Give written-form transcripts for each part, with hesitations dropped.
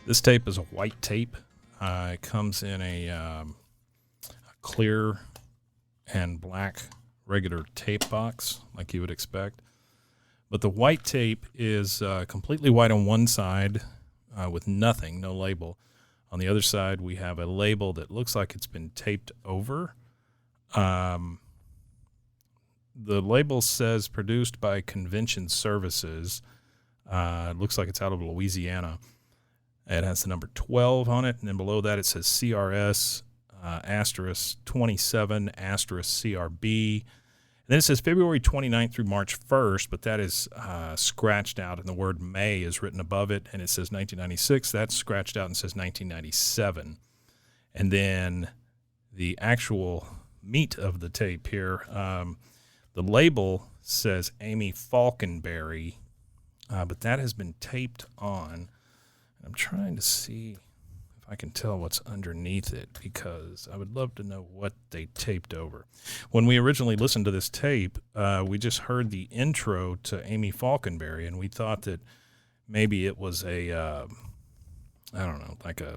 This tape is a white tape. It comes in a clear and black regular tape box, like you would expect. But the white tape is completely white on one side with nothing, no label. On the other side, we have a label that looks like it's been taped over. The label says produced by Convention Services. It looks like it's out of Louisiana. It has the number 12 on it, and then below that it says CRS asterisk 27 asterisk CRB. And then it says February 29th through March 1st, but that is scratched out, and the word May is written above it, and it says 1996. That's scratched out and says 1997. And then the actual meat of the tape here, the label says Amy Faulkenberry, but that has been taped on. I'm trying to see if I can tell what's underneath it, because I would love to know what they taped over. When we originally listened to this tape, we just heard the intro to Amy Faulkenberry, and we thought that maybe it was a, I don't know, like a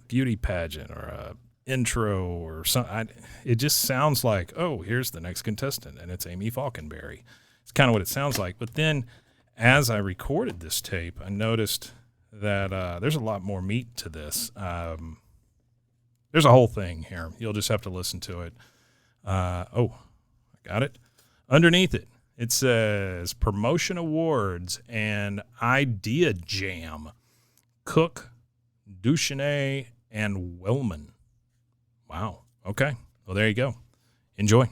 beauty pageant or a intro or something. It just sounds like, oh, here's the next contestant, and it's Amy Faulkenberry. It's kind of what it sounds like. But then as I recorded this tape, I noticed that there's a lot more meat to this. There's a whole thing here. You'll just have to listen to it. I got it. Underneath it, it says Promotion Awards and Idea Jam. Cook, Duchesne, and Wellman. Wow. Okay. Well, there you go. Enjoy.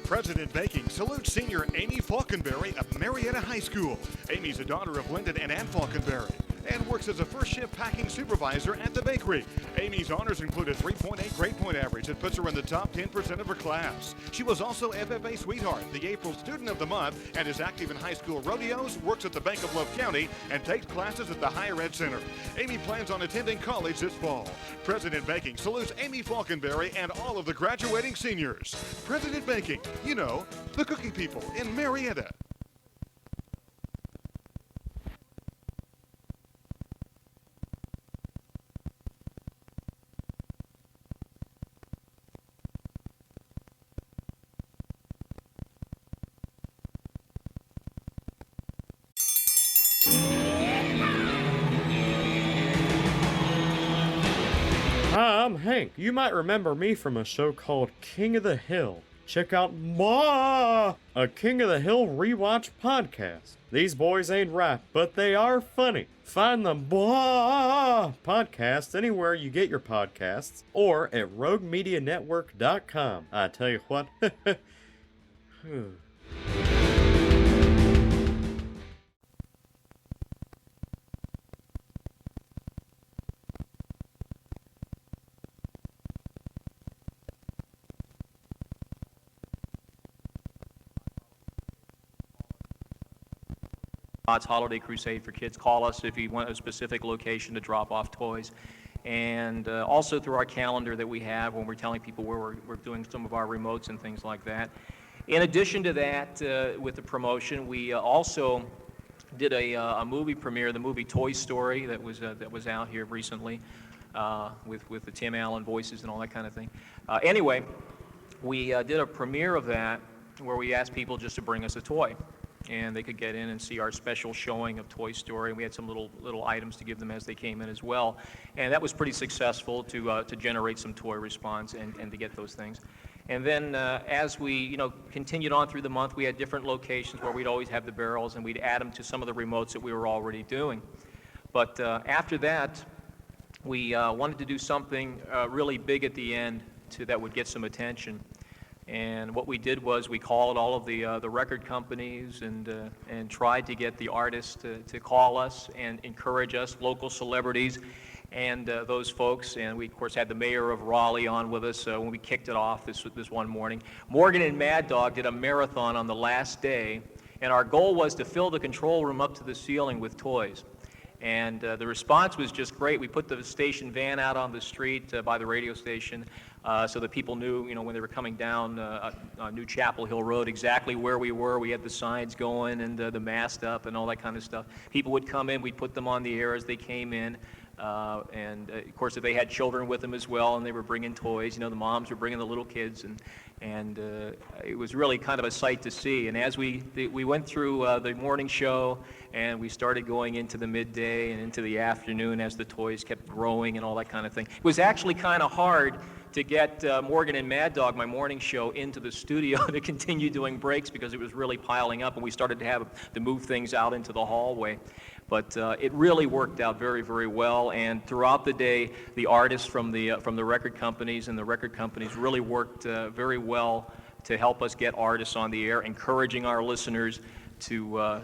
President Baking salutes senior Amy Faulkenberry of Marietta High School. Amy's a daughter of Lyndon and Ann Faulkenberry and works as a first-shift packing supervisor at the bakery. Amy's honors include a 3.8 grade point average that puts her in the top 10% of her class. She was also FFA Sweetheart, the April Student of the Month, and is active in high school rodeos, works at the Bank of Love County, and takes classes at the Higher Ed Center. Amy plans on attending college this fall. President Baking salutes Amy Faulkenberry and all of the graduating seniors. President Baking, you know, the cookie people in Marietta. Hi, I'm Hank. You might remember me from a show called King of the Hill. Check out a King of the Hill rewatch podcast. These boys ain't right, but they are funny. Find the podcast anywhere you get your podcasts or at roguemedianetwork.com. I tell you what. Holiday Crusade for Kids. Call us if you want a specific location to drop off toys. And also through our calendar that we have when we're telling people where we're doing some of our remotes and things like that. In addition to that, with the promotion, we also did a movie premiere, the movie Toy Story, that was out here recently with the Tim Allen voices and all that kind of thing. Anyway, we did a premiere of that where we asked people just to bring us a toy. And they could get in and see our special showing of Toy Story. And we had some little items to give them as they came in as well. And that was pretty successful to generate some toy response and to get those things. And then as we continued on through the month, we had different locations where we'd always have the barrels, and we'd add them to some of the remotes that we were already doing. But after that, we wanted to do something really big at the end that would get some attention. And what we did was we called all of the record companies and tried to get the artists to call us and encourage us, local celebrities, and those folks. And we, of course, had the mayor of Raleigh on with us when we kicked it off this one morning. Morgan and Mad Dog did a marathon on the last day, and our goal was to fill the control room up to the ceiling with toys. And the response was just great. We put the station van out on the street by the radio station so that people knew, when they were coming down New Chapel Hill Road, exactly where we were. We had the signs going and the mast up and all that kind of stuff. People would come in, we'd put them on the air as they came in. And of course, if they had children with them as well, and they were bringing toys, the moms were bringing the little kids, and it was really kind of a sight to see. And as we went through the morning show, and we started going into the midday and into the afternoon as the toys kept growing and all that kind of thing, it was actually kind of hard to get Morgan and Mad Dog, my morning show, into the studio to continue doing breaks because it was really piling up, and we started to have to move things out into the hallway. But it really worked out very, very well, and throughout the day, the artists from the record companies and the record companies really worked very well to help us get artists on the air, encouraging our listeners to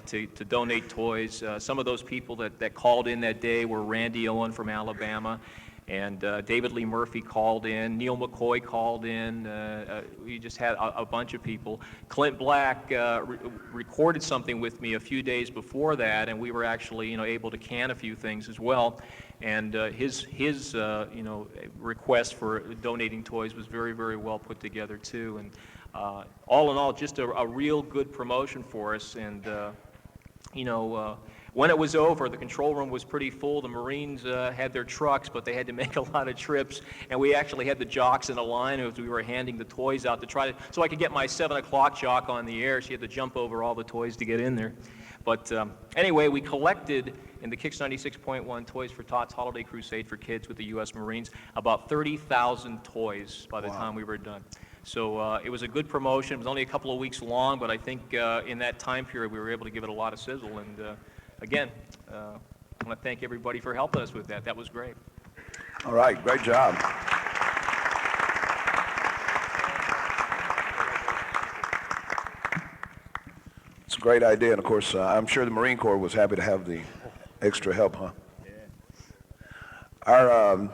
donate toys. Some of those people that called in that day were Randy Owen from Alabama, and David Lee Murphy called in, Neil McCoy called in, we just had a bunch of people. Clint Black recorded something with me a few days before that, and we were actually able to can a few things as well. And his request for donating toys was very, very well put together too. And all in all, just a real good promotion for us. And when it was over, the control room was pretty full. The Marines had their trucks, but they had to make a lot of trips. And we actually had the jocks in a line as we were handing the toys out so I could get my 7 o'clock jock on the air. She had to jump over all the toys to get in there. But anyway, we collected in the Kix 96.1 Toys for Tots Holiday Crusade for Kids with the U.S. Marines about 30,000 toys by the time we were done. So it was a good promotion. It was only a couple of weeks long, but I think in that time period we were able to give it a lot of sizzle. And again, I want to thank everybody for helping us with that. That was great. All right, great job. It's a great idea, and of course, I'm sure the Marine Corps was happy to have the extra help, huh? Yeah. Our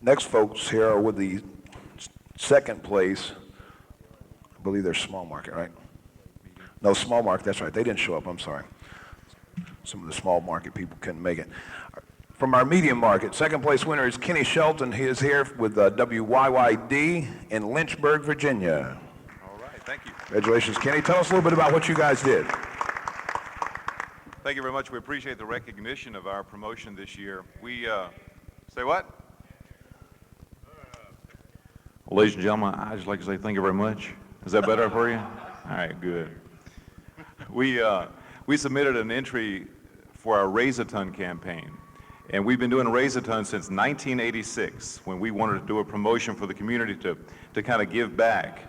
next folks here are with the second place. I believe they're small market, right? No, small market, that's right. They didn't show up, I'm sorry. Some of the small market people couldn't make it. From our medium market, second place winner is Kenny Shelton. He is here with WYYD in Lynchburg, Virginia. All right, thank you. Congratulations, Kenny. Tell us a little bit about what you guys did. Thank you very much. We appreciate the recognition of our promotion this year. We, say what? Well, ladies and gentlemen, I'd just like to say thank you very much. Is that better for you? All right, good. We submitted an entry for our Raise-A-Ton campaign, and we've been doing Raise-A-Ton since 1986 when we wanted to do a promotion for the community to kind of give back.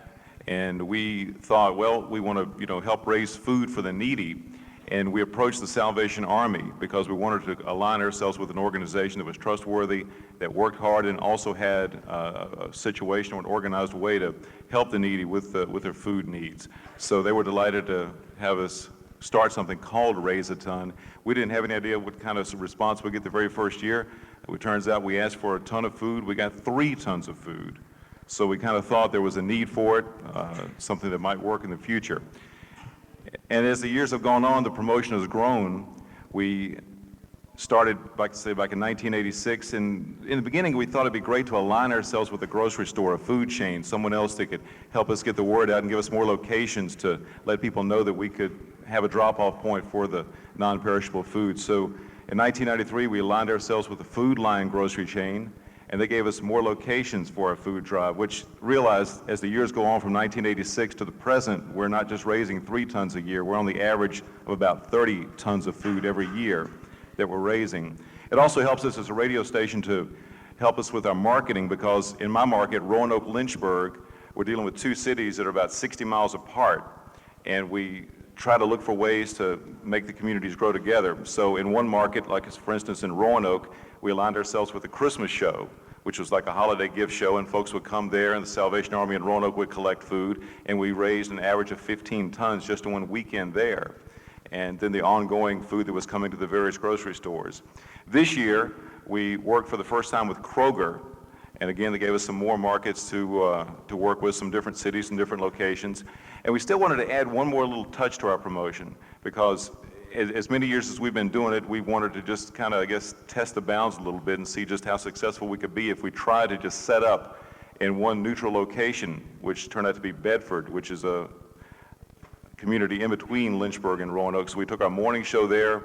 And we thought, well, we want to help raise food for the needy, and we approached the Salvation Army because we wanted to align ourselves with an organization that was trustworthy, that worked hard, and also had a situation or an organized way to help the needy with their food needs. So they were delighted to have us start something called Raise-A-Ton. We didn't have any idea what kind of response we'd get the very first year. It turns out we asked for a ton of food. We got 3 tons of food. So we kind of thought there was a need for it, something that might work in the future. And as the years have gone on, the promotion has grown. We started, back in 1986, and in the beginning we thought it'd be great to align ourselves with a grocery store, a food chain, someone else that could help us get the word out and give us more locations to let people know that we could have a drop-off point for the non-perishable food. So in 1993, we aligned ourselves with the Food Line grocery chain, and they gave us more locations for our food drive, which realized as the years go on from 1986 to the present, we're not just raising 3 tons a year, we're on the average of about 30 tons of food every year that we're raising. It also helps us as a radio station to help us with our marketing, because in my market, Roanoke, Lynchburg, we're dealing with 2 cities that are about 60 miles apart, and we try to look for ways to make the communities grow together. So in one market, like for instance in Roanoke, we aligned ourselves with a Christmas show, which was like a holiday gift show, and folks would come there and the Salvation Army in Roanoke would collect food, and we raised an average of 15 tons just in one weekend there. And then the ongoing food that was coming to the various grocery stores. This year, we worked for the first time with Kroger, and again, they gave us some more markets to work with, some different cities and different locations. And we still wanted to add one more little touch to our promotion, because as many years as we've been doing it, we wanted to just kind of, I guess, test the bounds a little bit and see just how successful we could be if we tried to just set up in one neutral location, which turned out to be Bedford, which is a community in between Lynchburg and Roanoke. So we took our morning show there,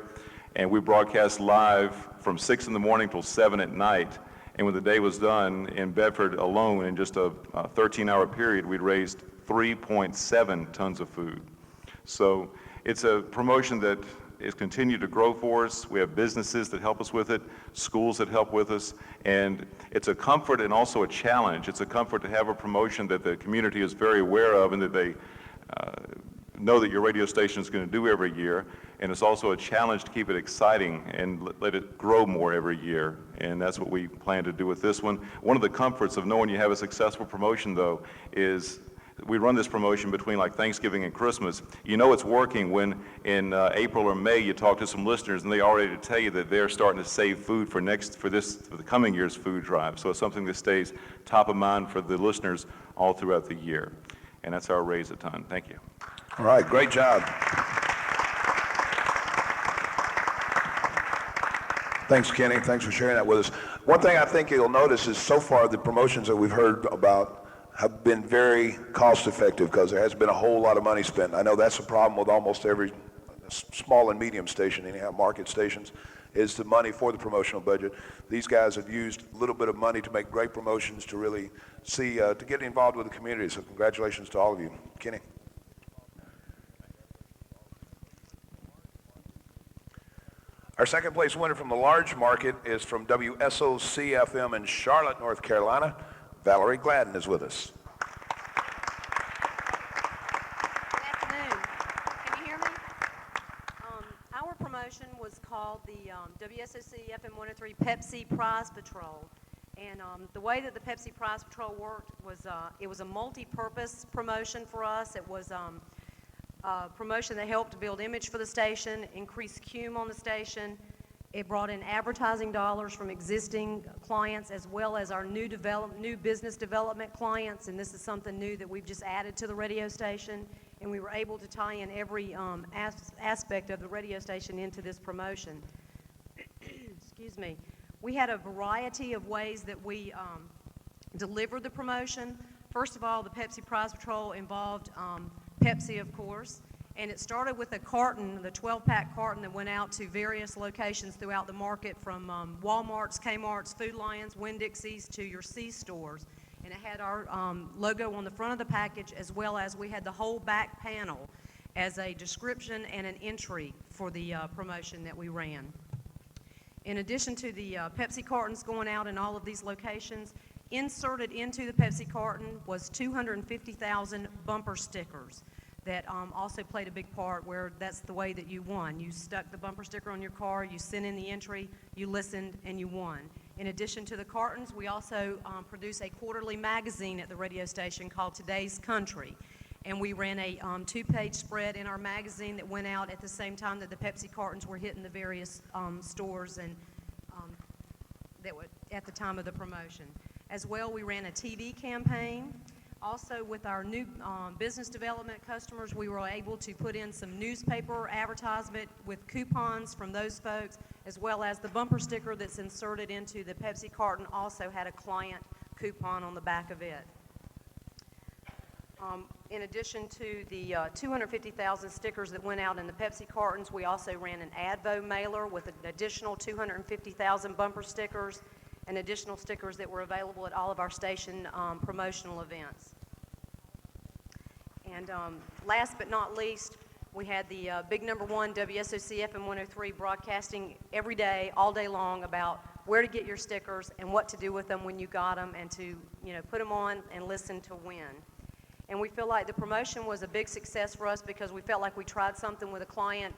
and we broadcast live from 6 in the morning till 7 at night. And when the day was done, in Bedford alone, in just a 13-hour period, we'd raised 3.7 tons of food. So it's a promotion that has continued to grow for us. We have businesses that help us with it, schools that help with us, and it's a comfort and also a challenge. It's a comfort to have a promotion that the community is very aware of and that they know that your radio station is going to do every year, and it's also a challenge to keep it exciting and let it grow more every year, and that's what we plan to do with this one. One of the comforts of knowing you have a successful promotion, though, is we run this promotion between like Thanksgiving and Christmas. You know it's working when in April or May you talk to some listeners and they already tell you that they're starting to save food for the coming year's food drive. So it's something that stays top of mind for the listeners all throughout the year, and that's our Raise a Ton. Thank you. All right, great job. Thanks, Kenny. Thanks for sharing that with us. One thing I think you'll notice is so far the promotions that we've heard about have been very cost effective because there hasn't been a whole lot of money spent. I know that's a problem with almost every small and medium station, anyhow, market stations, is the money for the promotional budget. These guys have used a little bit of money to make great promotions to really see, to get involved with the community. So congratulations to all of you. Kenny. Our second place winner from the large market is from WSOC-FM in Charlotte, North Carolina. Valerie Gladden is with us. Good afternoon. Can you hear me? Our promotion was called the WSOC FM 103 Pepsi Prize Patrol. And the way that the Pepsi Prize Patrol worked was it was a multi-purpose promotion for us. It was promotion that helped to build image for the station, increase cume on the station. It brought in advertising dollars from existing clients as well as our new business development clients, and this is something new that we've just added to the radio station, and we were able to tie in every aspect of the radio station into this promotion. Excuse me. We had a variety of ways that we delivered the promotion. First of all, the Pepsi Prize Patrol involved Pepsi, of course, and it started with a carton, the 12-pack carton that went out to various locations throughout the market, from Walmart's, Kmart's, Food Lions, Winn-Dixie's to your C stores. And it had our logo on the front of the package, as well as we had the whole back panel as a description and an entry for the promotion that we ran. In addition to the Pepsi cartons going out in all of these locations, inserted into the Pepsi carton was 250,000 bumper stickers that also played a big part, where that's the way that you won. You stuck the bumper sticker on your car, you sent in the entry, you listened, and you won. In addition to the cartons, we also produce a quarterly magazine at the radio station called Today's Country. And we ran a two-page spread in our magazine that went out at the same time that the Pepsi cartons were hitting the various stores and that were at the time of the promotion. As well, we ran a TV campaign. Also, with our new business development customers, we were able to put in some newspaper advertisement with coupons from those folks, as well as the bumper sticker that's inserted into the Pepsi carton also had a client coupon on the back of it. In addition to the 250,000 stickers that went out in the Pepsi cartons, we also ran an Advo mailer with an additional 250,000 bumper stickers and additional stickers that were available at all of our station promotional events. And last but not least, we had the big number one WSOC FM 103 broadcasting every day, all day long, about where to get your stickers and what to do with them when you got them, and to put them on and listen to win. And we feel like the promotion was a big success for us because we felt like we tried something with a client.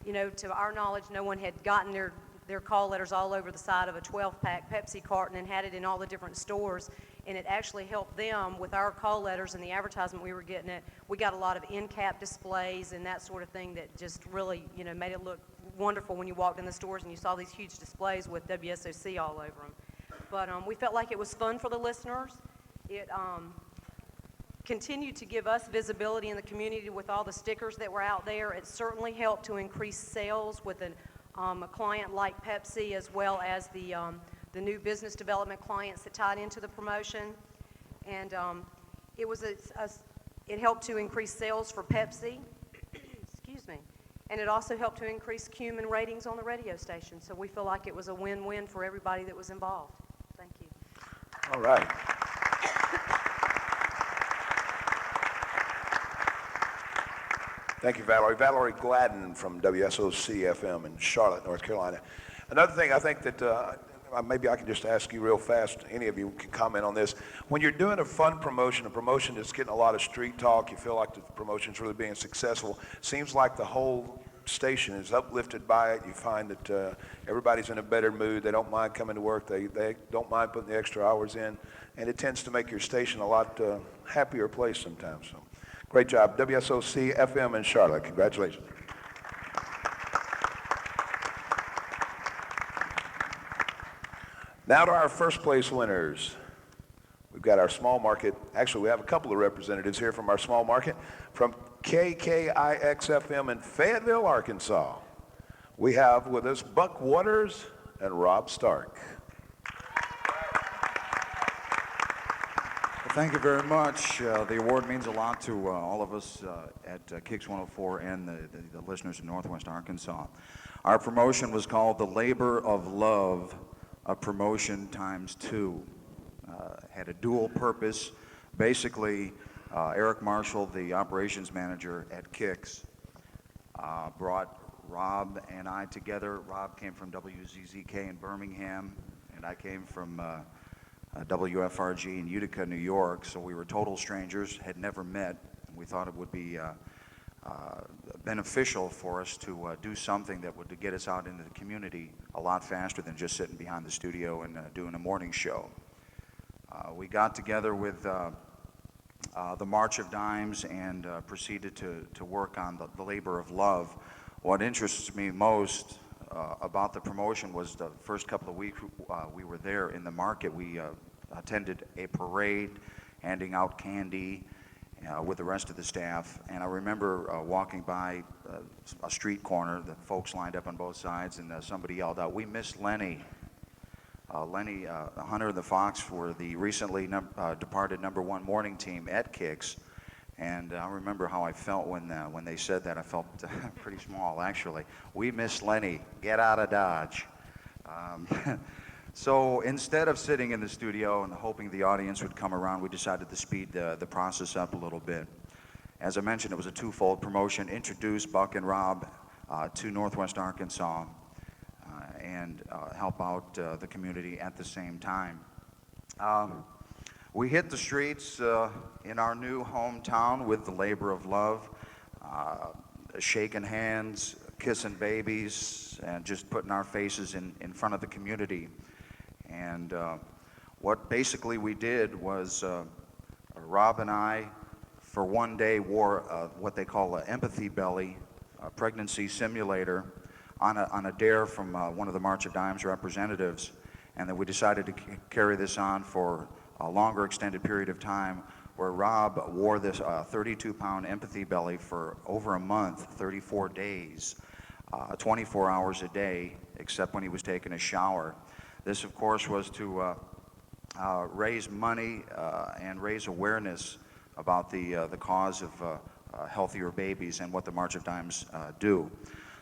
To our knowledge, no one had gotten their call letters all over the side of a 12-pack Pepsi carton and had it in all the different stores, and it actually helped them with our call letters and the advertisement we were getting. We got a lot of end-cap displays and that sort of thing that just really, made it look wonderful when you walked in the stores and you saw these huge displays with WSOC all over them. But we felt like it was fun for the listeners. It continued to give us visibility in the community with all the stickers that were out there. It certainly helped to increase sales with a client like Pepsi, as well as the new business development clients that tied into the promotion. And it helped to increase sales for Pepsi. Excuse me. And it also helped to increase cumin ratings on the radio station. So we feel like it was a win-win for everybody that was involved. Thank you. All right. Thank you, Valerie. Valerie Gladden from WSOC FM in Charlotte, North Carolina. Another thing I think that maybe I can just ask you real fast, any of you can comment on this. When you're doing a fun promotion, a promotion that's getting a lot of street talk, you feel like the promotion's really being successful, seems like the whole station is uplifted by it. You find that everybody's in a better mood. They don't mind coming to work. They don't mind putting the extra hours in. And it tends to make your station a lot happier place sometimes. So, great job. WSOC FM in Charlotte. Congratulations. Now to our first place winners. We've got our small market. Actually, we have a couple of representatives here from our small market. From KKIX-FM in Fayetteville, Arkansas, we have with us Buck Waters and Rob Stark. Well, thank you very much. The award means a lot to all of us at Kicks 104 and the listeners in Northwest Arkansas. Our promotion was called the Labor of Love, a promotion times two. Had a dual purpose. Basically, Eric Marshall, the operations manager at Kicks, brought Rob and I together. Rob came from WZZK in Birmingham, and I came from WFRG in Utica, New York. So we were total strangers, had never met, and we thought it would be beneficial for us to do something that would get us out into the community a lot faster than just sitting behind the studio and doing a morning show. We got together with the March of Dimes and proceeded to work on the labor of love. What interests me most about the promotion was the first couple of weeks we were there in the market. We attended a parade, handing out candy with the rest of the staff. And I remember walking by a street corner, the folks lined up on both sides, and somebody yelled out, "We miss Lenny." Lenny Hunter and the Fox were the recently departed #1 morning team at Kicks, and I remember how I felt when they said that. I felt pretty small, actually. We miss Lenny. Get out of Dodge. So instead of sitting in the studio and hoping the audience would come around, we decided to speed the process up a little bit. As I mentioned, it was a twofold promotion: introduce Buck and Rob to Northwest Arkansas, and help out the community at the same time. We hit the streets in our new hometown with the labor of love, shaking hands, kissing babies, and just putting our faces in front of the community. And what basically we did was Rob and I, for one day, wore what they call an empathy belly, a pregnancy simulator, on a dare from one of the March of Dimes representatives, and then we decided to carry this on for a longer extended period of time, where Rob wore this 32-pound empathy belly for over a month, 34 days, 24 hours a day, except when he was taking a shower. This, of course, was to raise money and raise awareness about the cause of healthier babies and what the March of Dimes do.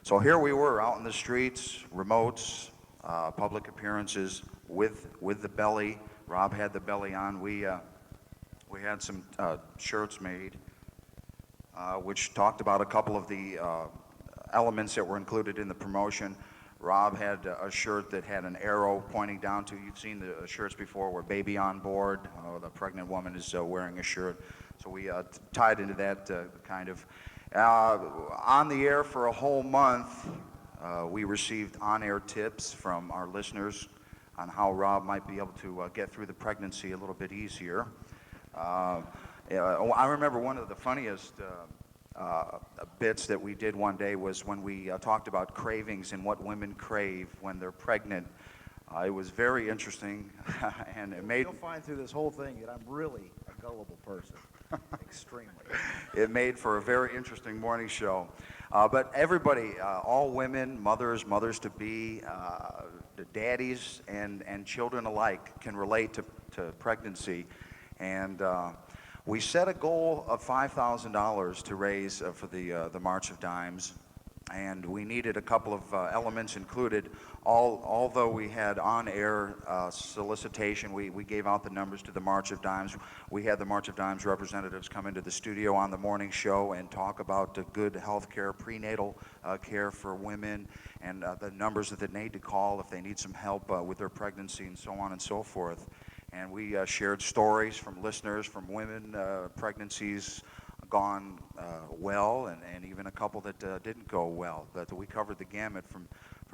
So here we were out in the streets, remotes, public appearances with the belly. Rob had the belly on. We had some shirts made which talked about a couple of the elements that were included in the promotion. Rob had a shirt that had an arrow pointing down to, you've seen the shirts before, where baby on board, the pregnant woman is wearing a shirt. So we tied into that kind of. On the air for a whole month, we received on-air tips from our listeners on how Rob might be able to get through the pregnancy a little bit easier. I remember one of the funniest bits that we did one day was when we talked about cravings and what women crave when they're pregnant. It was very interesting, and it made... You'll find through this whole thing that I'm really a gullible person. Extremely. It made for a very interesting morning show. But everybody, all women, mothers-to-be, the daddies and children alike can relate to pregnancy. And we set a goal of $5,000 to raise for the March of Dimes. And we needed a couple of elements included. Although we had on-air solicitation, we gave out the numbers to the March of Dimes. We had the March of Dimes representatives come into the studio on the morning show and talk about the good health care, prenatal care for women, and the numbers that they need to call if they need some help with their pregnancy and so on and so forth. And we shared stories from listeners, from women, pregnancies gone well, and even a couple that didn't go well. That we covered the gamut from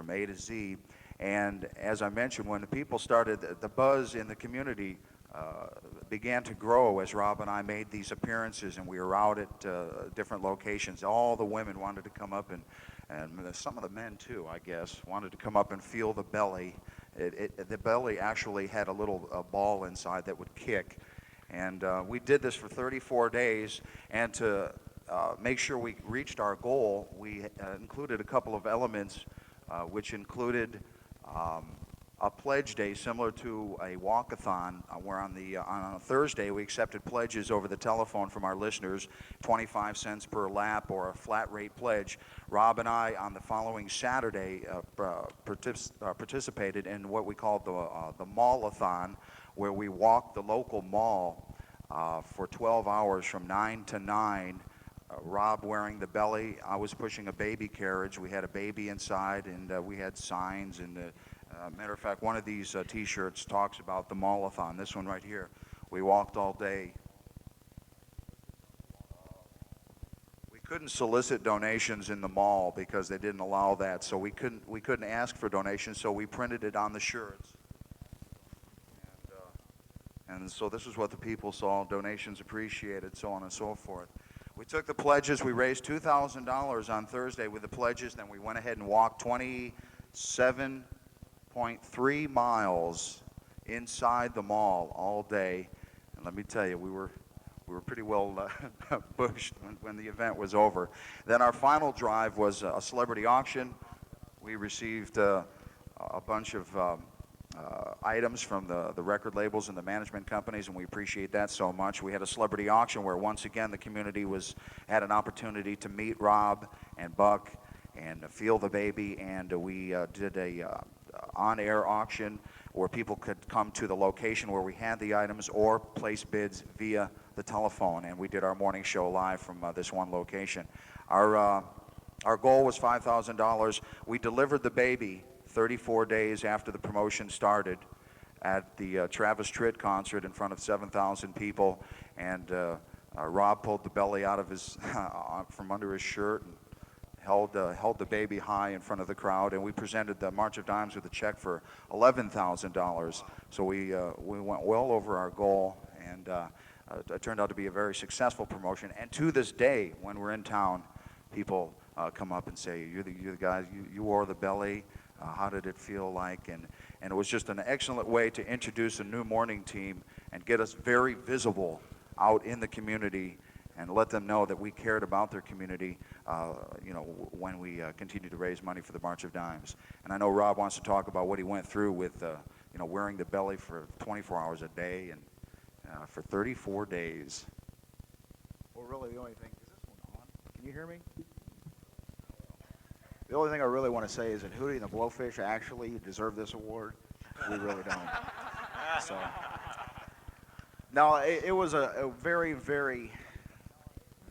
A to Z. And as I mentioned, when the people started, the buzz in the community began to grow as Rob and I made these appearances, and we were out at different locations. All the women wanted to come up, and some of the men too, I guess, wanted to come up and feel the belly. The belly actually had a little ball inside that would kick. And we did this for 34 days, and to make sure we reached our goal, we included a couple of elements, which included a pledge day similar to a walkathon, where on a Thursday we accepted pledges over the telephone from our listeners, 25 cents per lap or a flat rate pledge. Rob and I, on the following Saturday, participated in what we called the Mallathon, where we walked the local mall for 12 hours from 9 to 9. Rob wearing the belly, I was pushing a baby carriage. We had a baby inside, and we had signs. And matter of fact, one of these T-shirts talks about the Mallathon. This one right here. We walked all day. We couldn't solicit donations in the mall because they didn't allow that. So we couldn't ask for donations. So we printed it on the shirts. And so this is what the people saw: donations appreciated, so on and so forth. We took the pledges. We raised $2,000 on Thursday with the pledges. Then we went ahead and walked 27.3 miles inside the mall all day. And let me tell you, we were pretty well bushed when the event was over. Then our final drive was a celebrity auction. We received a bunch of items from the record labels and the management companies, and we appreciate that so much. We had a celebrity auction where once again the community had an opportunity to meet Rob and Buck and feel the baby, and we did a on-air auction where people could come to the location where we had the items or place bids via the telephone, and we did our morning show live from this one location. Our goal was $5,000. We delivered the baby 34 days after the promotion started at the Travis Tritt concert in front of 7,000 people, and Rob pulled the belly out of his from under his shirt and held the baby high in front of the crowd, and we presented the March of Dimes with a check for $11,000. So we went well over our goal, and it turned out to be a very successful promotion. And to this day, when we're in town, people come up and say, "You're the guys. You wore the belly. How did it feel like?" And it was just an excellent way to introduce a new morning team and get us very visible out in the community and let them know that we cared about their community, when we continue to raise money for the March of Dimes. And I know Rob wants to talk about what he went through with, wearing the belly for 24 hours a day and for 34 days. Well, really, the only thing, is this one on? Can you hear me? The only thing I really want to say is that Hootie and the Blowfish actually deserve this award. We really don't. So, no, it was a very, very,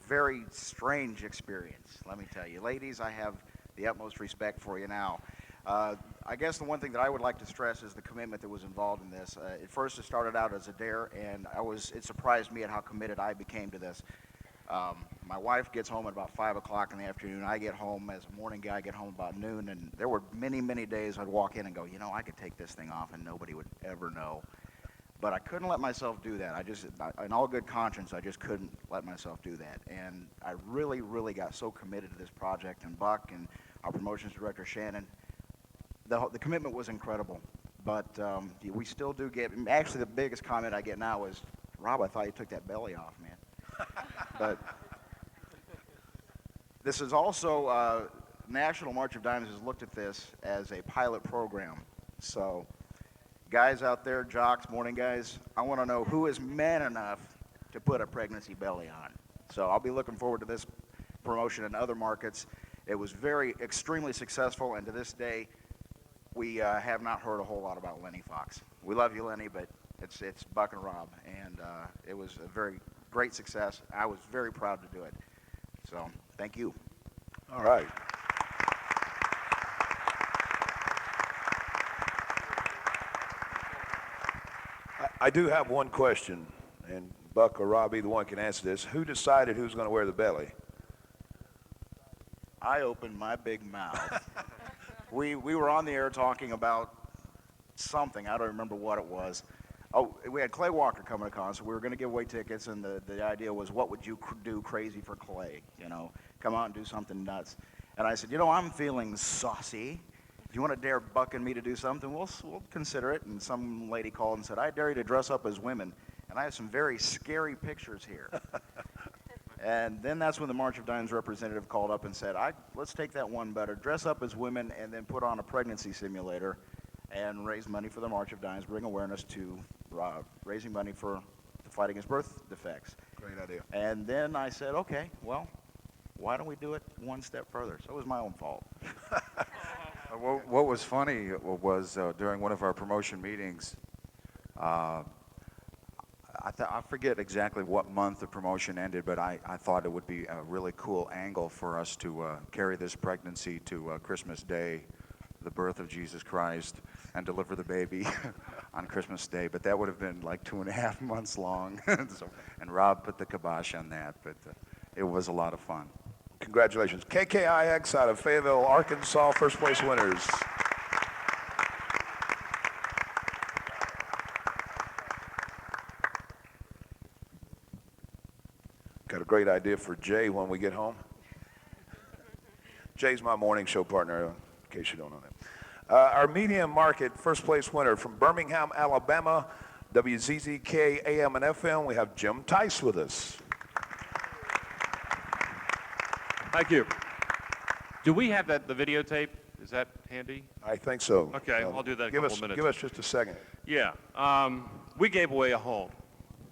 very strange experience, let me tell you. Ladies, I have the utmost respect for you now. I guess the one thing that I would like to stress is the commitment that was involved in this. At first, it started out as a dare, and it surprised me at how committed I became to this. My wife gets home at about 5 o'clock in the afternoon. I get home as a morning guy. I get home about noon, and there were many, many days I'd walk in and go, I could take this thing off and nobody would ever know. But I couldn't let myself do that. In all good conscience, I just couldn't let myself do that. And I really, really got so committed to this project, and Buck and our promotions director, Shannon. The commitment was incredible. But we still do get, actually the biggest comment I get now is, "Rob, I thought you took that belly off, man." But this is also, National March of Dimes has looked at this as a pilot program. So guys out there, jocks, morning guys, I want to know who is man enough to put a pregnancy belly on. So I'll be looking forward to this promotion in other markets. It was extremely successful, and to this day, we have not heard a whole lot about Lenny Fox. We love you, Lenny, but it's Buck and Rob, and it was a very great success. I was very proud to do it. So thank you. All right. I do have one question, and Buck or Rob, either one can answer this. Who decided who's going to wear the belly? I opened my big mouth. We were on the air talking about something. I don't remember what it was. Oh, we had Clay Walker coming to concert. We were going to give away tickets, and the idea was, what would you do crazy for Clay? You know, come out and do something nuts. And I said, you know, I'm feeling saucy. If you want to dare Buck and me to do something, we'll consider it. And some lady called and said, I dare you to dress up as women. And I have some very scary pictures here. And then that's when the March of Dimes representative called up and said, let's take that one better. Dress up as women and then put on a pregnancy simulator and raise money for the March of Dimes, bring awareness to raising money for the fight against birth defects. Great idea. And then I said, okay, well, why don't we do it one step further? So it was my own fault. What was funny was during one of our promotion meetings, I forget exactly what month the promotion ended, but I thought it would be a really cool angle for us to carry this pregnancy to Christmas Day, the birth of Jesus Christ, and deliver the baby on Christmas Day. But that would have been like 2.5 months long. And Rob put the kibosh on that, but it was a lot of fun. Congratulations. KKIX out of Fayetteville, Arkansas, first place winners. Got a great idea for Jay when we get home. Jay's my morning show partner, in case you don't know that. Our medium market first place winner from Birmingham, Alabama, WZZK AM and FM, we have Jim Tice with us. Thank you. Do we have the videotape? Is that handy? I think so. Okay, I'll do that in a couple minutes. Give us just a second. Yeah. We gave away a home.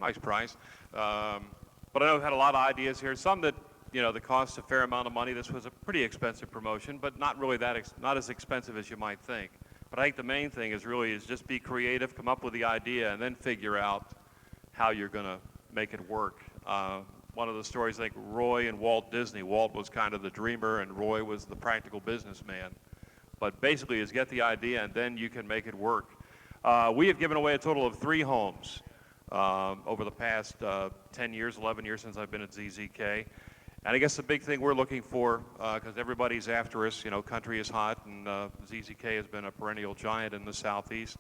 Nice price. But I know we had a lot of ideas here. Some that, that cost a fair amount of money. This was a pretty expensive promotion, but not really not as expensive as you might think. But I think the main thing is just be creative, come up with the idea, and then figure out how you're going to make it work. One of the stories, I think, Roy and Walt Disney. Walt was kind of the dreamer, and Roy was the practical businessman. But basically, is get the idea, and then you can make it work. We have given away a total of 3 homes over the past 10 years, 11 years since I've been at ZZK. And I guess the big thing we're looking for, because everybody's after us, country is hot, and ZZK has been a perennial giant in the Southeast.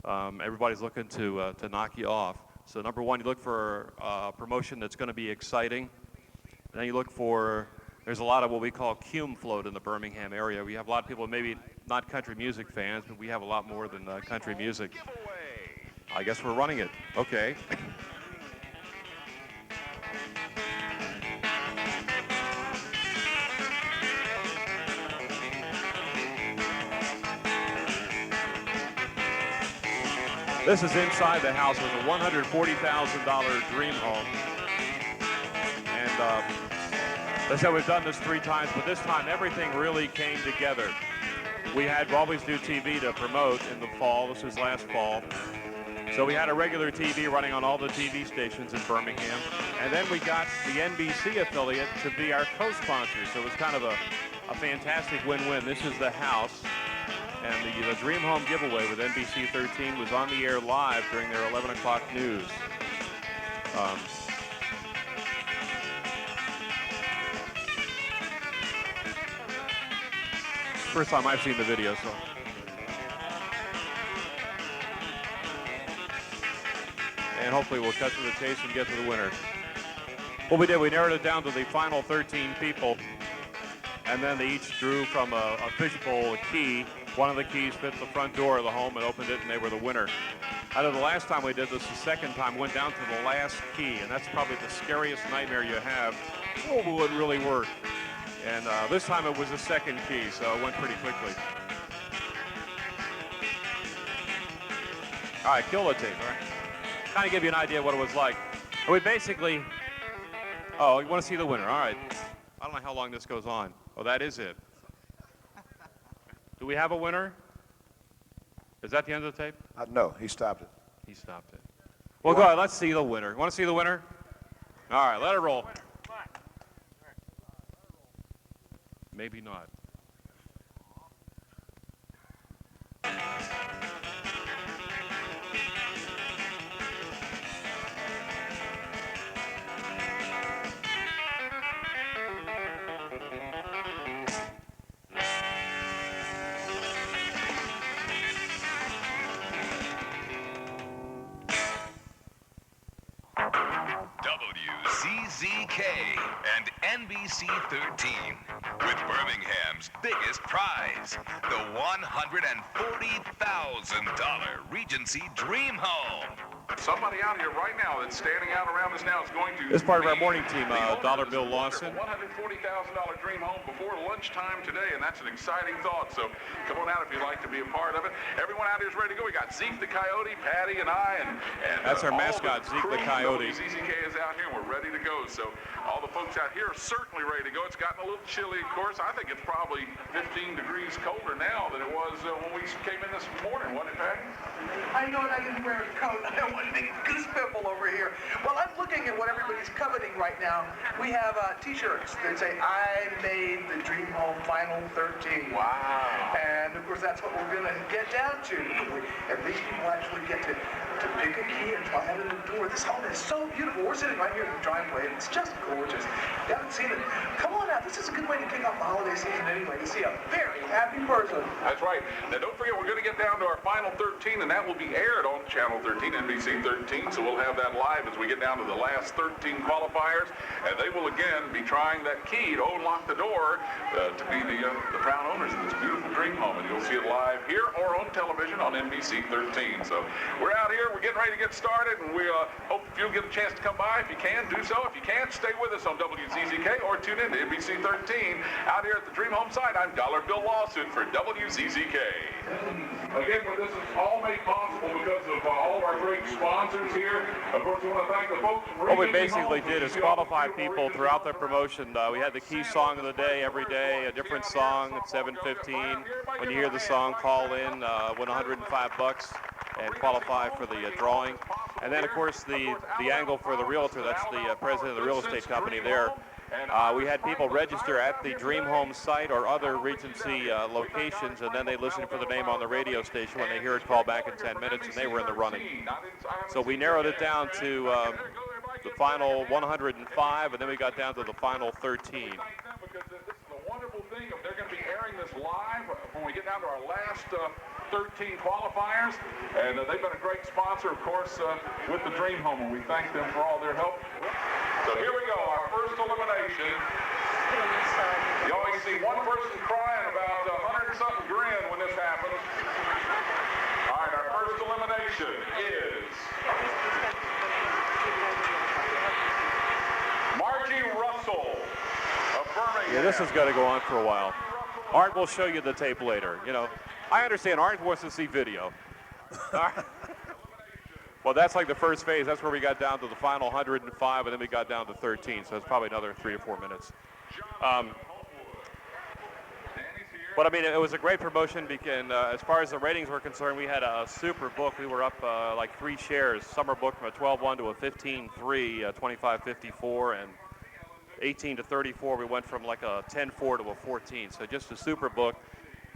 Everybody's looking to knock you off. So number one, you look for a promotion that's going to be exciting. And then you look for, there's a lot of what we call cume float in the Birmingham area. We have a lot of people, maybe not country music fans, but we have a lot more than country music. I guess we're running it. Okay. This is inside the house with a $140,000 dream home. And they said we've done this 3 times, but this time everything really came together. We always do TV to promote in the fall. This was last fall. So we had a regular TV running on all the TV stations in Birmingham. And then we got the NBC affiliate to be our co-sponsor. So it was kind of a fantastic win-win. This is the house. And the Dream Home giveaway with NBC 13 was on the air live during their 11 o'clock news. First time I've seen the video, so. And hopefully we'll cut to the chase and get to the winner. What we did, we narrowed it down to the final 13 people. And then they each drew from a fishbowl key. One of the keys fit the front door of the home and opened it, and they were the winner. I know the last time we did this, the second time, went down to the last key, and that's probably the scariest nightmare you have. Oh, will it really work? And this time it was the second key, so it went pretty quickly. All right, kill the tape, all right? Kind of give you an idea what it was like. We basically, oh, you want to see the winner, all right. I don't know how long this goes on. Oh, that is it. Do we have a winner? Is that the end of the tape? No, he stopped it. He stopped it. Well, go ahead, let's see the winner. Want to see the winner? All right, let it roll. Maybe not. WCZK and NBC 13 with Birmingham's biggest prize, the $140,000 Regency Dream Home. Somebody out here right now that's standing out around us now is going to... This is part of our morning team, Dollar Bill Lawson. $140,000 dream home before lunchtime today, and that's an exciting thought. So come on out if you'd like to be a part of it. Everyone out here is ready to go. We got Zeke the Coyote, Patty, and I, and that's our mascot, Zeke the Coyote. CZK is out here, and we're ready to go. So all the folks out here are certainly ready to go. It's gotten a little chilly, of course. I think it's probably 15 degrees colder now than it was when we came in this morning, wasn't it, Patty? I know, and I didn't wear a coat. I don't want to make goose pimple over here. Well, I'm looking at what everybody's coveting right now. We have T-shirts that say, I made the Dream Home Final 13. Wow. And, of course, that's what we're going to get down to. And these people actually get to pick a key and try it at the door. This home is so beautiful. We're sitting right here in the driveway, and it's just gorgeous. You haven't seen it. Come on out. This is a good way to kick off the holiday season anyway, to see a very happy person. That's right. Now, don't forget, we're going to get down to our Final 13, and that will be aired on Channel 13, NBC 13, so we'll have that live as we get down to the last 13 qualifiers, and they will again be trying that key to unlock the door to be the proud owners of this beautiful dream home, and you'll see it live here or on television on NBC 13. So we're out here, we're getting ready to get started, and we hope if you'll get a chance to come by. If you can, do so. If you can't, stay with us on WCZK or tune in to NBC 13. Out here at the Dream Home site, I'm Dollar Bill Lawson for WCZK. Again, this is all made possible because of all of our great sponsors here. Of course, we want to thank the folks from What we basically did is qualify people throughout the promotion. We had the key song of the day every day, a different song at 7:15. When you hear the song, call in, win $105 and qualify for the drawing. And then, of course, the angle for the realtor, that's the president of the real estate company there. We had people register at the Dream Home site or other Regency locations, and then they listen for the name on the radio station. When they hear it, call back in 10 minutes, and they were in the running. So we narrowed it down to the final 105, and then we got down to the final 13. Because this is a wonderful thing. They're going to be airing this live when we get down to our last 13 qualifiers, and they've been a great sponsor, of course, with the Dream Home, and we thank them for all their help. So here we go, our first elimination. You always see one person crying about 100-something grand when this happens. All right, our first elimination is Margie Russell of Birmingham. Yeah, this is going to go on for a while. Art will show you the tape later. You know, I understand Art wants to see video. Well, that's like the first phase. That's where we got down to the final 105, and then we got down to 13. So it's probably another 3 or 4 minutes. But I mean, it was a great promotion because as far as the ratings were concerned, we had a super book. We were up like 3 shares. Summer book from a 12-1 to a 15-3, 25-54, and 18 to 34. We went from like a 10-4 to a 14. So just a super book,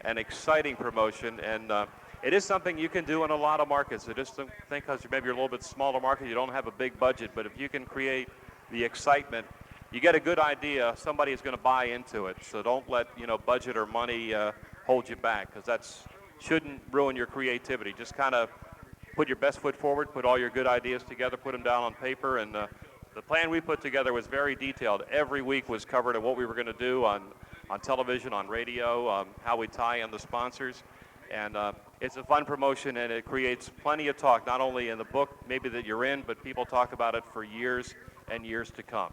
an exciting promotion, and it is something you can do in a lot of markets. I just think because maybe you're a little bit smaller market, you don't have a big budget, but if you can create the excitement, you get a good idea, somebody is going to buy into it. So don't let, budget or money hold you back, because that shouldn't ruin your creativity. Just kind of put your best foot forward, put all your good ideas together, put them down on paper, and the plan we put together was very detailed. Every week was covered of what we were going to do on television, on radio, how we tie in the sponsors. And it's a fun promotion, and it creates plenty of talk, not only in the book maybe that you're in, but people talk about it for years and years to come.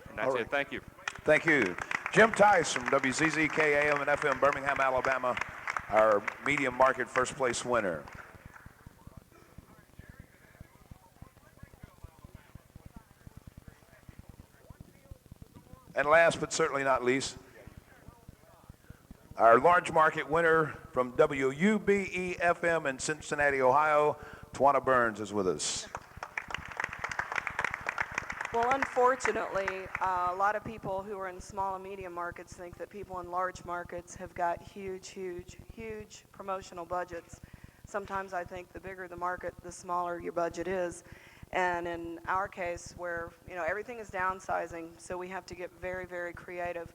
And that's it. Thank you. Thank you. Jim Tice from WZZK AM and FM Birmingham, Alabama, our medium market first place winner. And last but certainly not least, our large market winner from WUBE FM in Cincinnati, Ohio, Tawana Burns is with us. Well, unfortunately, a lot of people who are in small and medium markets think that people in large markets have got huge promotional budgets. Sometimes I think the bigger the market, the smaller your budget is. And in our case, where everything is downsizing, so we have to get very creative.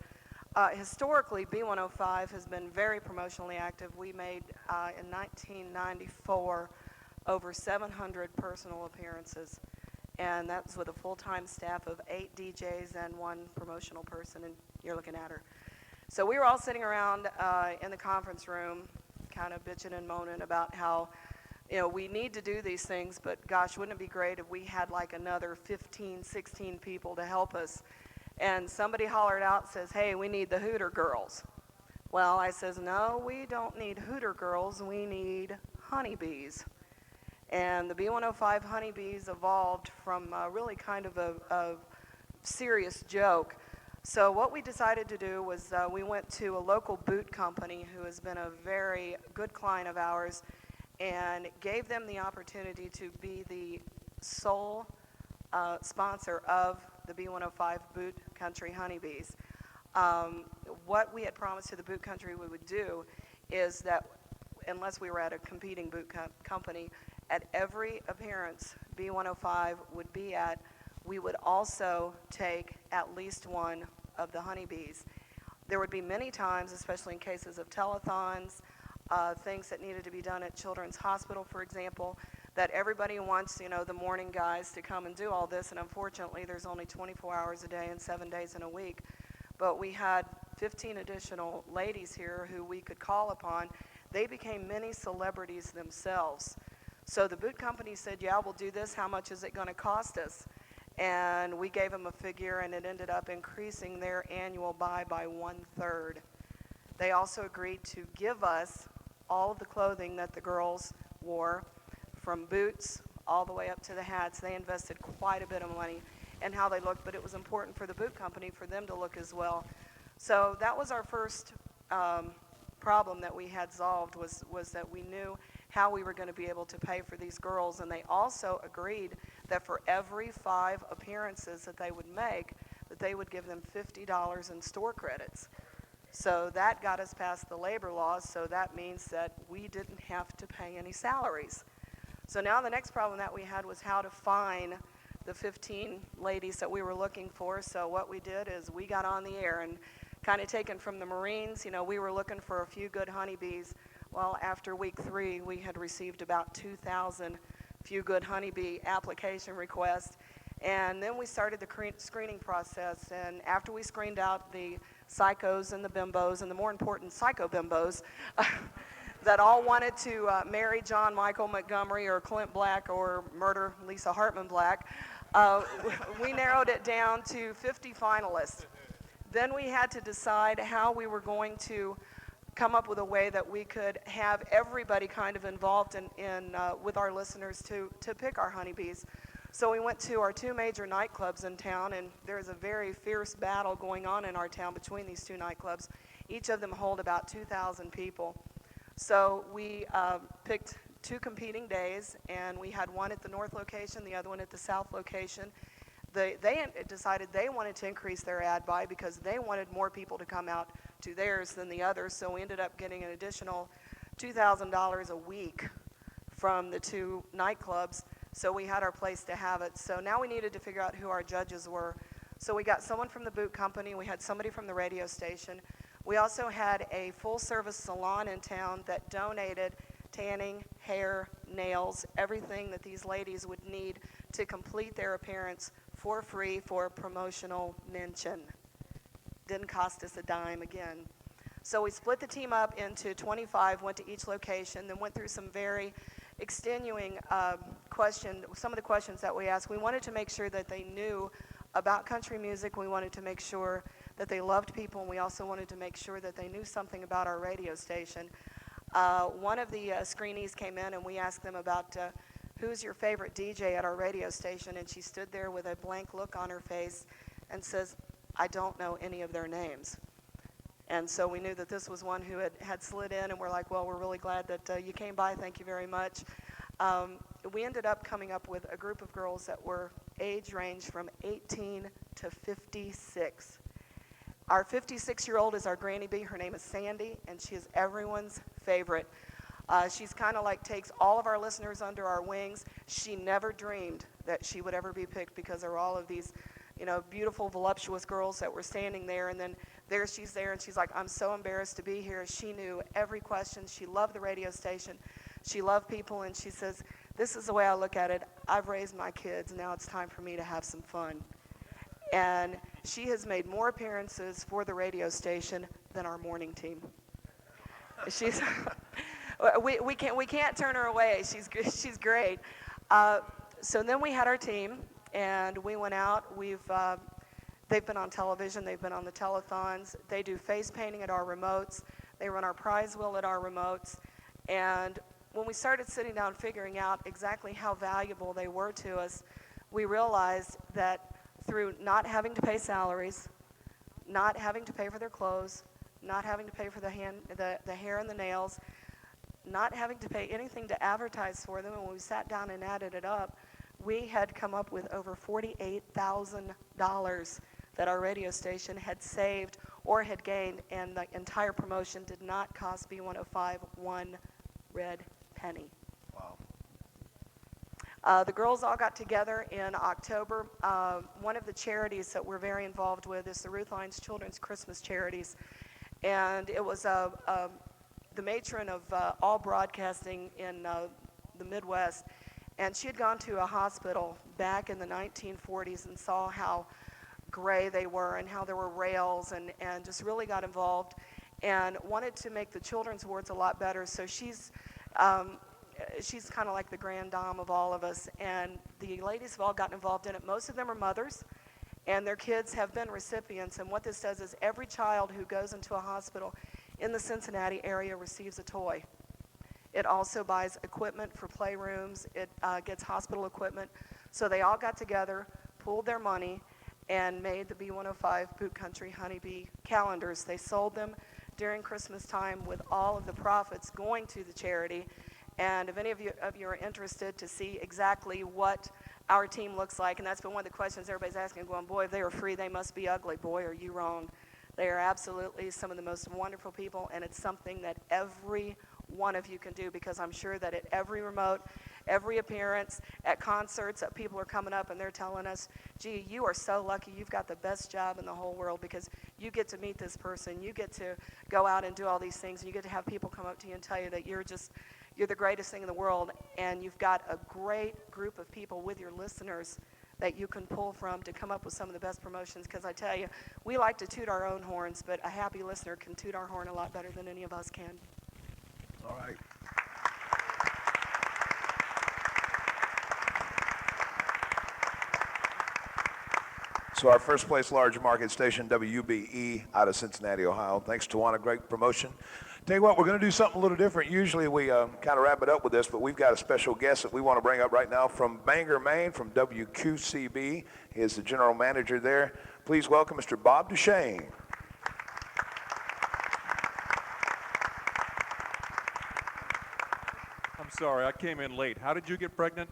Historically, B105 has been very promotionally active. We made, in 1994, over 700 personal appearances. And that's with a full-time staff of 8 DJs and 1 promotional person, and you're looking at her. So we were all sitting around in the conference room, kind of bitching and moaning about how, we need to do these things, but gosh, wouldn't it be great if we had like another 15, 16 people to help us? And somebody hollered out, says, hey, we need the Hooter Girls. Well, I says, no, we don't need Hooter Girls, we need honeybees. And the B105 honeybees evolved from really kind of a serious joke. So what we decided to do was we went to a local boot company who has been a very good client of ours and gave them the opportunity to be the sole sponsor of the B105 Boot Country honeybees. What we had promised to the boot country we would do is that, unless we were at a competing boot company, at every appearance B105 would be at, we would also take at least one of the honeybees. There would be many times, especially in cases of telethons, things that needed to be done at Children's Hospital, for example, that everybody wants, the morning guys to come and do all this, and unfortunately there's only 24 hours a day and 7 days in a week. But we had 15 additional ladies here who we could call upon. They became mini celebrities themselves. So the boot company said, yeah, we'll do this. How much is it going to cost us? And we gave them a figure, and it ended up increasing their annual buy by 1/3. They also agreed to give us all of the clothing that the girls wore, from boots all the way up to the hats. They invested quite a bit of money in how they looked, but it was important for the boot company for them to look as well. So that was our first problem that we had solved, was that we knew how we were going to be able to pay for these girls, and they also agreed that for every 5 appearances that they would make, that they would give them $50 in store credits. So that got us past the labor laws, so that means that we didn't have to pay any salaries. So now the next problem that we had was how to find the 15 ladies that we were looking for. So what we did is we got on the air, and kind of taken from the Marines, we were looking for a few good honeybees. Well, after week 3, we had received about 2,000 few good honeybee application requests. And then we started the screening process. And after we screened out the psychos and the bimbos, and the more important psycho bimbos, that all wanted to marry John Michael Montgomery or Clint Black or murder Lisa Hartman Black, we narrowed it down to 50 finalists. Then we had to decide how we were going to come up with a way that we could have everybody kind of involved in with our listeners to pick our honeybees. So we went to our 2 major nightclubs in town, and there's a very fierce battle going on in our town between these 2 nightclubs. Each of them hold about 2,000 people. So we picked 2 competing days, and we had one at the north location, the other one at the south location. They decided they wanted to increase their ad buy because they wanted more people to come out to theirs than the others, so we ended up getting an additional $2,000 a week from the 2 nightclubs, so we had our place to have it. So now we needed to figure out who our judges were. So we got someone from the boot company, we had somebody from the radio station. We also had a full-service salon in town that donated tanning, hair, nails, everything that these ladies would need to complete their appearance for free for a promotional mention. Didn't cost us a dime again. So we split the team up into 25, went to each location, then went through some very extenuating some of the questions that we asked. We wanted to make sure that they knew about country music. We wanted to make sure that they loved people, and we also wanted to make sure that they knew something about our radio station. One of the screenees came in and we asked them about who's your favorite DJ at our radio station, and she stood there with a blank look on her face and says, I don't know any of their names. And so we knew that this was one who had slid in, and we're like, well, we're really glad that you came by. Thank you very much. We ended up coming up with a group of girls that were age range from 18 to 56. Our 56-year-old is our Granny Bee. Her name is Sandy, and she is everyone's favorite. She's kind of like takes all of our listeners under our wings. She never dreamed that she would ever be picked because there were all of these, beautiful, voluptuous girls that were standing there, and then she's there, and she's like, I'm so embarrassed to be here. She knew every question. She loved the radio station. She loved people, and she says, this is the way I look at it. I've raised my kids. Now it's time for me to have some fun. And she has made more appearances for the radio station than our morning team. She's we can't turn her away. She's great. So then we had our team, and we went out. They've been on television. They've been on the telethons. They do face painting at our remotes. They run our prize wheel at our remotes. And when we started sitting down figuring out exactly how valuable they were to us, we realized that through not having to pay salaries, not having to pay for their clothes, not having to pay for the hair and the nails, not having to pay anything to advertise for them, and when we sat down and added it up, we had come up with over $48,000 that our radio station had saved or had gained, and the entire promotion did not cost B105 one red penny. The girls all got together in October. One of the charities that we're very involved with is the Ruth Hines Children's Christmas Charities. And it was the matron of all broadcasting in the Midwest. And she had gone to a hospital back in the 1940s and saw how gray they were and how there were rails, and just really got involved and wanted to make the children's wards a lot better. So she's kind of like the grand dame of all of us, and the ladies have all gotten involved in it. Most of them are mothers, and their kids have been recipients, and what this does is every child who goes into a hospital in the Cincinnati area receives a toy. It also buys equipment for playrooms. It gets hospital equipment. So they all got together, pooled their money, and made the B105 Boot Country Honeybee calendars. They sold them during Christmas time with all of the profits going to the charity. And if any of you are interested to see exactly what our team looks like, and that's been one of the questions everybody's asking, going, boy, if they were free, they must be ugly. Boy, are you wrong. They are absolutely some of the most wonderful people, and it's something that every one of you can do, because I'm sure that at every remote, every appearance, at concerts, that people are coming up and they're telling us, gee, you are so lucky. You've got the best job in the whole world because you get to meet this person. You get to go out and do all these things, and you get to have people come up to you and tell you that you're the greatest thing in the world, and you've got a great group of people with your listeners that you can pull from to come up with some of the best promotions, because I tell you, we like to toot our own horns, but a happy listener can toot our horn a lot better than any of us can. All right. So our first place large market station, WBE, out of Cincinnati, Ohio. Thanks, Tawana, great promotion. Tell you what, we're going to do something a little different. Usually we kind of wrap it up with this, but we've got a special guest that we want to bring up right now from Bangor, Maine, from WQCB. He is the general manager there. Please welcome Mr. Bob Duchesne. I'm sorry, I came in late. How did you get pregnant?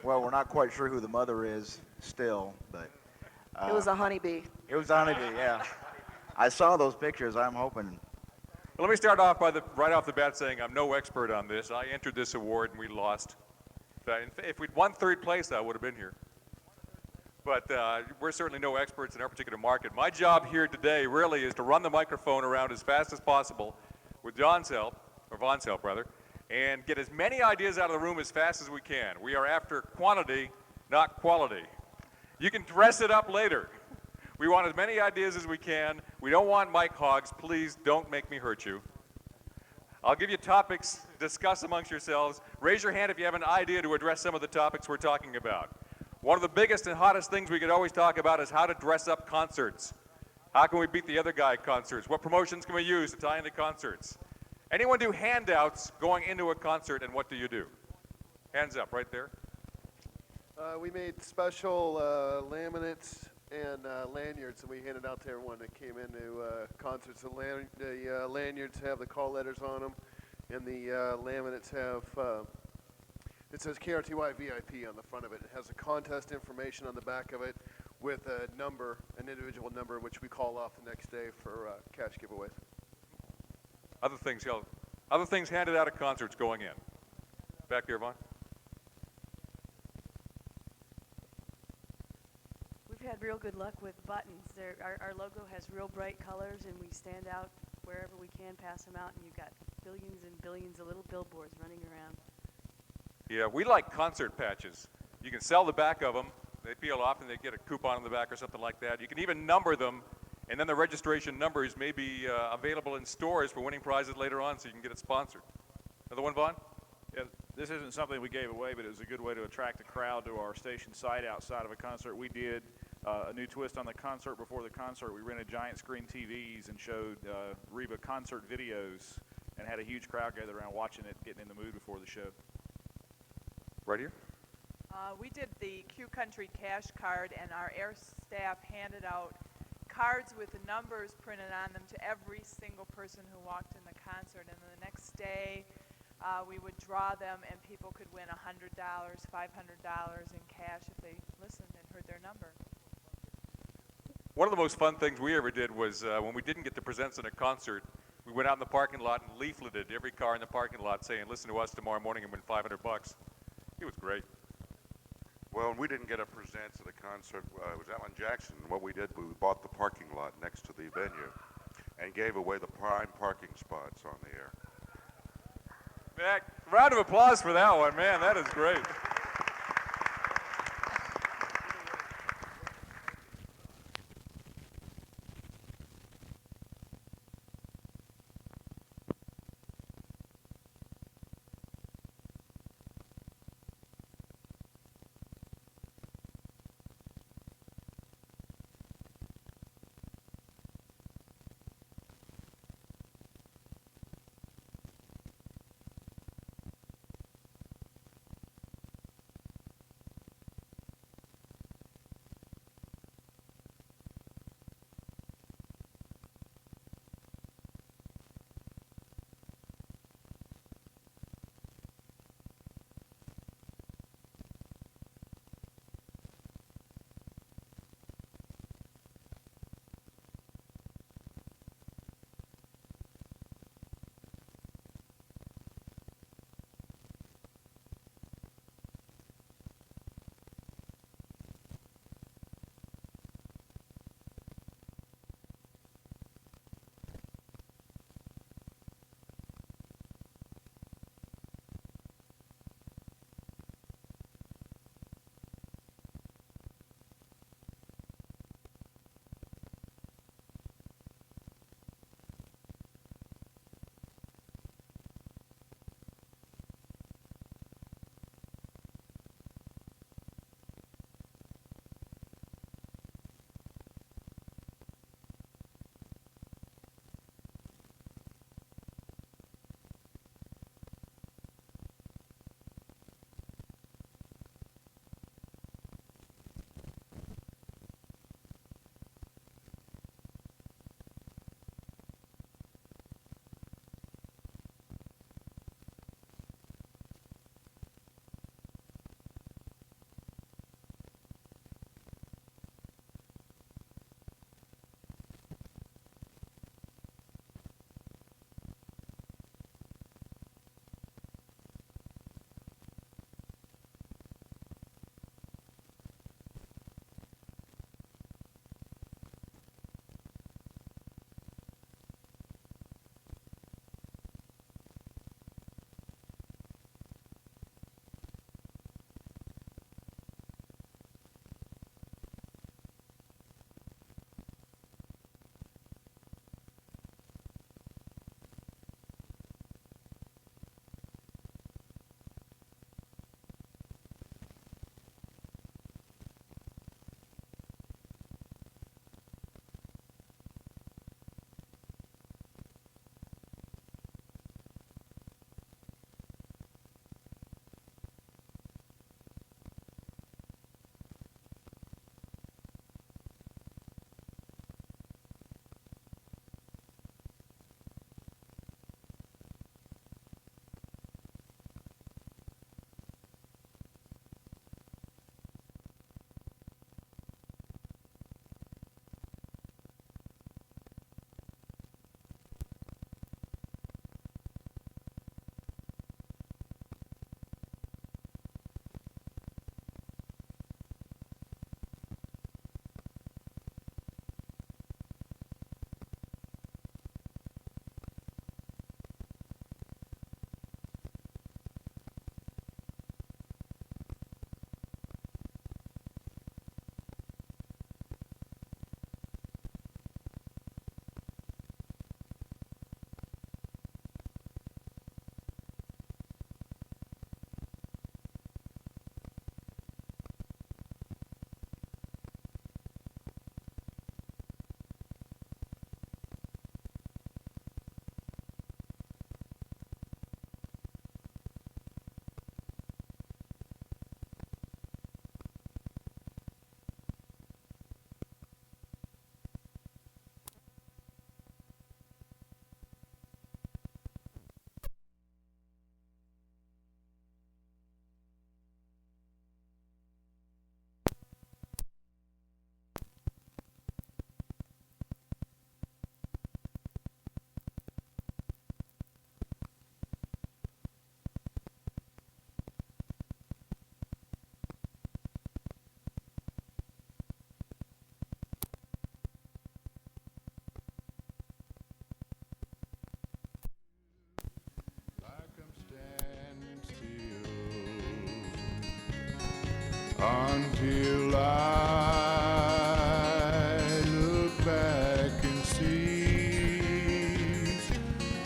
Well, we're not quite sure who the mother is still, but... it was a honeybee. It was a honeybee, yeah. I saw those pictures. I'm hoping. Well, let me start off by right off the bat saying I'm no expert on this. I entered this award and we lost. If we'd won third place, I would have been here. But we're certainly no experts in our particular market. My job here today really is to run the microphone around as fast as possible with John's help, or Von's help rather, and get as many ideas out of the room as fast as we can. We are after quantity, not quality. You can dress it up later. We want as many ideas as we can. We don't want mic hogs. Please don't make me hurt you. I'll give you topics, discuss amongst yourselves. Raise your hand if you have an idea to address some of the topics we're talking about. One of the biggest and hottest things we could always talk about is how to dress up concerts. How can we beat the other guy at concerts? What promotions can we use to tie into concerts? Anyone do handouts going into a concert, and what do you do? Hands up right there. We made special laminates and lanyards, and we handed out to everyone that came into concerts. The lanyards have the call letters on them, and the laminates have, it says KRTY VIP on the front of it. It has the contest information on the back of it with a number, an individual number, which we call off the next day for cash giveaways. Other things handed out at concerts going in. Back there, Vaughn. We've had real good luck with buttons. Our logo has real bright colors, and we stand out wherever we can, pass them out, and you've got billions and billions of little billboards running around. Yeah, we like concert patches. You can sell the back of them. They peel off and they get a coupon on the back or something like that. You can even number them, and then the registration numbers may be available in stores for winning prizes later on, so you can get it sponsored. Another one, Vaughn? Yeah, this isn't something we gave away, but it was a good way to attract a crowd to our station site outside of a concert. We did a new twist on the concert. Before the concert, we rented giant screen TVs and showed Reba concert videos and had a huge crowd gathered around watching it, getting in the mood before the show. Right here. We did the Q Country cash card, and our air staff handed out cards with the numbers printed on them to every single person who walked in the concert. And then the next day, we would draw them, and people could win $100, $500 in cash if they listened and heard their number. One of the most fun things we ever did was when we didn't get the presents in a concert, we went out in the parking lot and leafleted every car in the parking lot saying, listen to us tomorrow morning and win $500. It was great. Well, we didn't get a presents at a concert. It was Alan Jackson. What we did, we bought the parking lot next to the venue and gave away the prime parking spots on the air. Mac, round of applause for that one, man. That is great.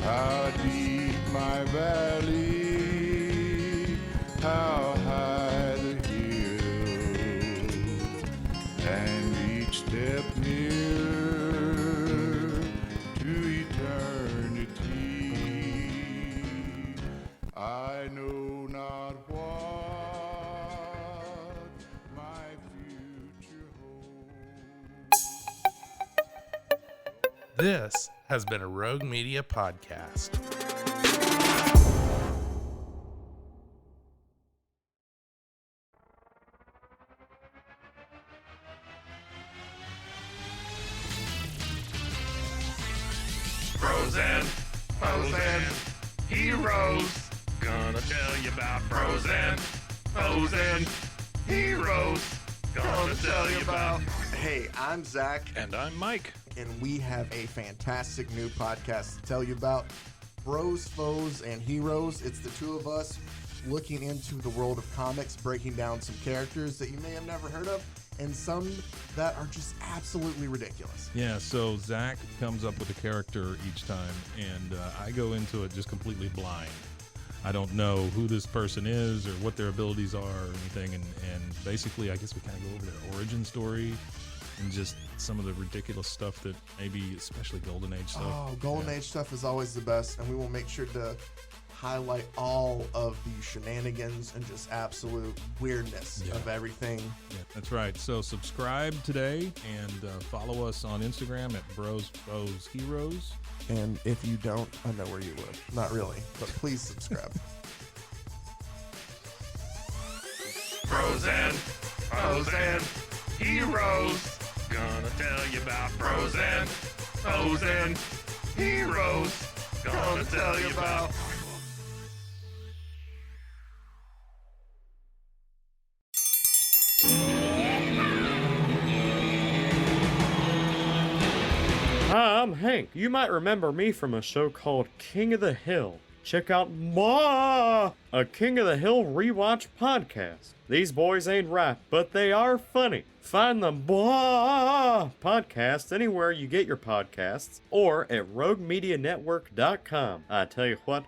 How deep my valley, how high the hill, and each step nearer to eternity. I know not what my future holds. This has been a Rogue Media podcast. Bros and foes and heroes. Gonna tell you about bros and foes and heroes. Gonna tell you about. Hey, I'm Zach. And I'm Mike. And we have a fantastic new podcast to tell you about. Bros, Foes, and Heroes. It's the two of us looking into the world of comics, breaking down some characters that you may have never heard of, and some that are just absolutely ridiculous. Yeah, so Zach comes up with a character each time, and I go into it just completely blind. I don't know who this person is or what their abilities are or anything, and basically I guess we kind of go over their origin story and just some of the ridiculous stuff that maybe, especially Golden Age stuff. Oh, Golden Age stuff is always the best, and we will make sure to highlight all of the shenanigans and just absolute weirdness of everything. Yeah, that's right. So subscribe today and follow us on Instagram at Bros, Foes, Heroes. And if you don't, I know where you live. Not really, but please subscribe. Bros and foes and heroes. Gonna tell you about bros and foes and heroes. Gonna tell you about. Hi, I'm Hank. You might remember me from a show called King of the Hill. Check out MAR, a King of the Hill rewatch podcast. These boys ain't right, but they are funny. Find the MAR podcast anywhere you get your podcasts or at roguemedianetwork.com. I tell you what.